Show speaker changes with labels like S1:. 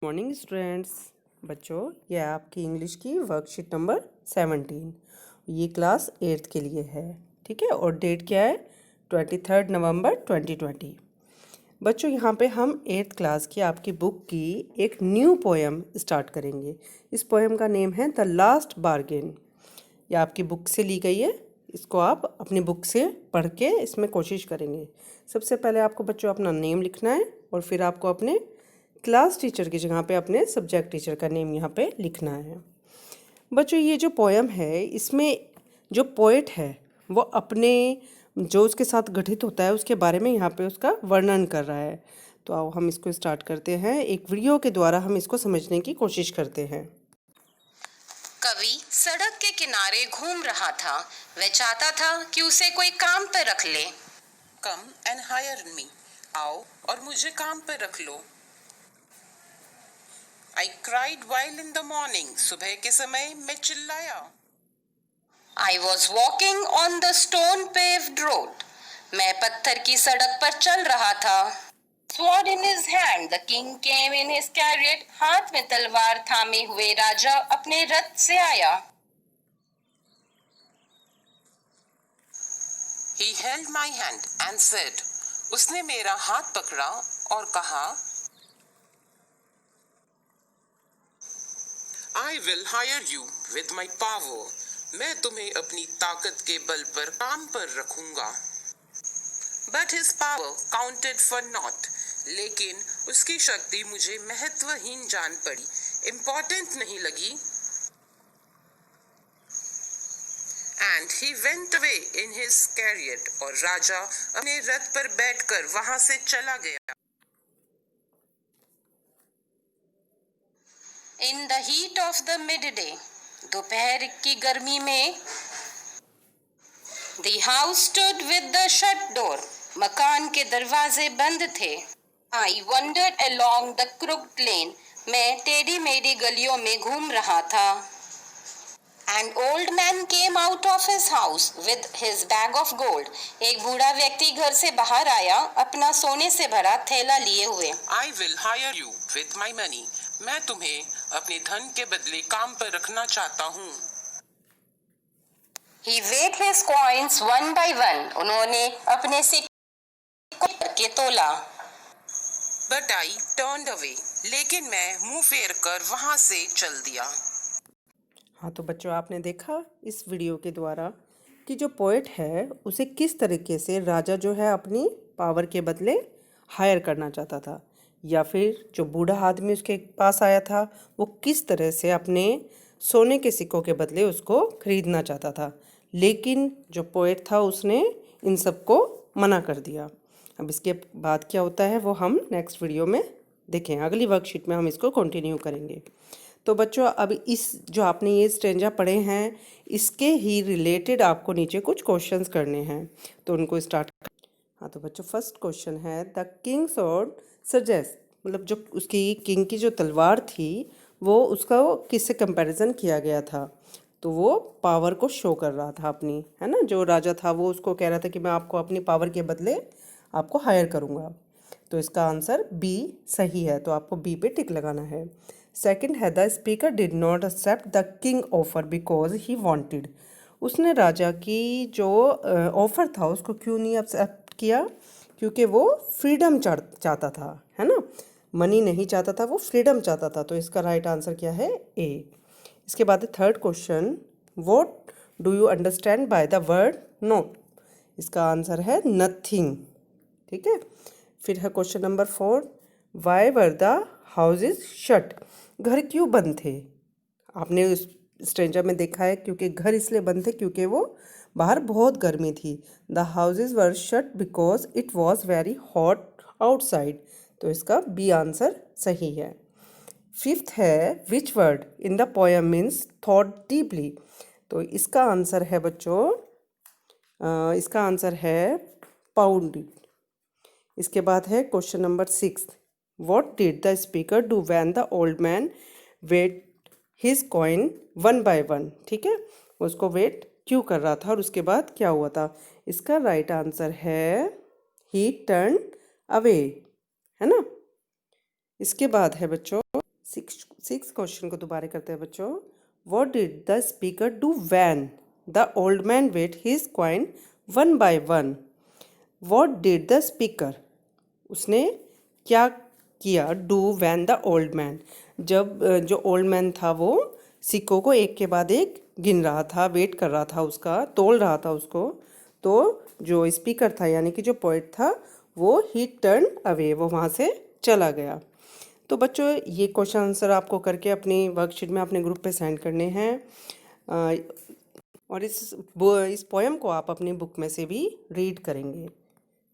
S1: Morning students. बच्चों, ये आपकी इंग्लिश की वर्कशीट नंबर 17। ये क्लास 8th के लिए है, ठीक है। और डेट क्या है? 23 नवंबर 2020। बच्चों, यहाँ पे हम 8th क्लास की आपकी बुक की एक न्यू पोएम स्टार्ट करेंगे। इस पोएम का नेम है द लास्ट बार्गेन। ये आपकी बुक से ली गई है। इसको आप अपनी बुक से पढ़ के इसमें कोशिश करेंगे। सबसे पहले आपको बच्चों अपना नेम लिखना है और फिर आपको अपने क्लास टीचर की जगह पे अपने सब्जेक्ट टीचर का नेम यहाँ पे लिखना है। बच्चों, ये जो पोएम है इसमें जो पोएट है वो अपने जो उसके साथ गठित होता है उसके बारे में यहाँ पे उसका वर्णन कर रहा है। तो आओ हम इसको स्टार्ट करते हैं। एक वीडियो के द्वारा हम इसको समझने की कोशिश करते हैं।
S2: कवि सड़क के किनारे घूम रहा था। वह चाहता था कि उसे कोई काम पर रख ले।
S3: कम एंड हायर मी, आओ और मुझे काम पर रख लो। I cried while in the morning, सुबह के समय मैं चिल्लाया।
S2: I was walking on the stone paved road, मैं पत्थर की सड़क पर चल रहा था। Sword in his hand, the king came in his chariot, हाथ में तलवार थामे हुए राजा अपने रथ से आया।
S3: He held my hand and said, उसने मेरा हाथ पकड़ा और कहा, I will hire you with my power. मैं तुम्हें अपनी ताकत के बल पर काम पर रखूंगा। But his power counted for naught. लेकिन उसकी शक्ति मुझे महत्वहीन जान पड़ी, इम्पोर्टेंट नहीं लगी। And he went away in his chariot. और राजा अपने रथ पर बैठकर वहां से चला गया।
S2: In the heat of the midday, दोपहर की गर्मी में, the house stood with the shut door, मकान के दरवाजे बंद थे। I wandered along the crooked lane, मैं टेढ़ी मेढ़ी गलियों में घूम रहा था। An old man came out of his house with his bag of gold, एक बूढ़ा व्यक्ति घर से बाहर आया अपना सोने से भरा थैला लिए हुए।
S3: I will hire you with my money. मैं तुम्हें अपने धन के बदले काम पर रखना चाहता हूँ।
S2: He weighed his coins one by one, उन्होंने अपने सिक्कों करके तोला।
S3: But I turned away. लेकिन मैं मुंह फेर कर वहां से चल दिया।
S1: हाँ, तो बच्चों आपने देखा इस वीडियो के द्वारा कि जो पोएट है उसे किस तरीके से राजा जो है अपनी पावर के बदले हायर करना चाहता था, या फिर जो बूढ़ा आदमी उसके पास आया था वो किस तरह से अपने सोने के सिक्कों के बदले उसको खरीदना चाहता था, लेकिन जो पोएट था उसने इन सब को मना कर दिया। अब इसके बाद क्या होता है वो हम नेक्स्ट वीडियो में देखें। अगली वर्कशीट में हम इसको कंटिन्यू करेंगे। तो बच्चों, अब इस जो आपने ये स्ट्रेंजा पढ़े हैं इसके ही रिलेटेड आपको नीचे कुछ क्वेश्चंस करने हैं, तो उनको स्टार्ट। हाँ, तो बच्चों फर्स्ट क्वेश्चन है द किंग स्वॉर्ड सजेस्ट, मतलब जो उसकी किंग की जो तलवार थी वो उसका किससे कंपैरिजन किया गया था, तो वो पावर को शो कर रहा था अपनी, है ना। जो राजा था वो उसको कह रहा था कि मैं आपको अपनी पावर के बदले आपको हायर करूँगा। तो इसका आंसर बी सही है, तो आपको बी पे टिक लगाना है। सेकंड है the speaker did not accept the king offer because he wanted, उसने राजा की जो ऑफ़र था उसको क्यों नहीं एक्सेप्ट किया, क्योंकि वो फ्रीडम चाहता था, है ना। मनी नहीं चाहता था, वो फ्रीडम चाहता था। तो इसका राइट आंसर क्या है? ए। इसके बाद third question, what do you understand by the word no, इसका आंसर है नथिंग, ठीक है। फिर है question number 4, why were the houses shut, घर क्यों बंद थे। आपने उस स्ट्रेंजर में देखा है क्योंकि घर इसलिए बंद थे क्योंकि वो बाहर बहुत गर्मी थी। The houses were shut because it was very hot outside, तो इसका बी आंसर सही है। फिफ्थ है which word in the poem means thought deeply, तो इसका आंसर है बच्चों इसका आंसर है पाउंड। इसके बाद है question number 6, what did the speaker do when the old man weighed his coin one by one, ठीक है। उसको वेट क्यों कर रहा था और उसके बाद क्या हुआ था। इसका राइट आंसर है ही टर्न अवे, है ना। इसके बाद है बच्चों सिक्स क्वेश्चन को दोबारा करते हैं बच्चों। What did the speaker do when the old man weighed his coin one by one? What did the speaker, उसने क्या किया, do when the old man, जब जो ओल्ड मैन था वो सिक्कों को एक के बाद एक गिन रहा था, वेट कर रहा था उसका, तोल रहा था उसको। तो जो स्पीकर था यानी कि जो पोएट था वो ही टर्न अवे, वो वहाँ से चला गया। तो बच्चों ये क्वेश्चन आंसर आपको करके अपनी वर्कशीट में अपने ग्रुप पे सेंड करने हैं। और इस पोएम को आप अपनी बुक में से भी रीड करेंगे।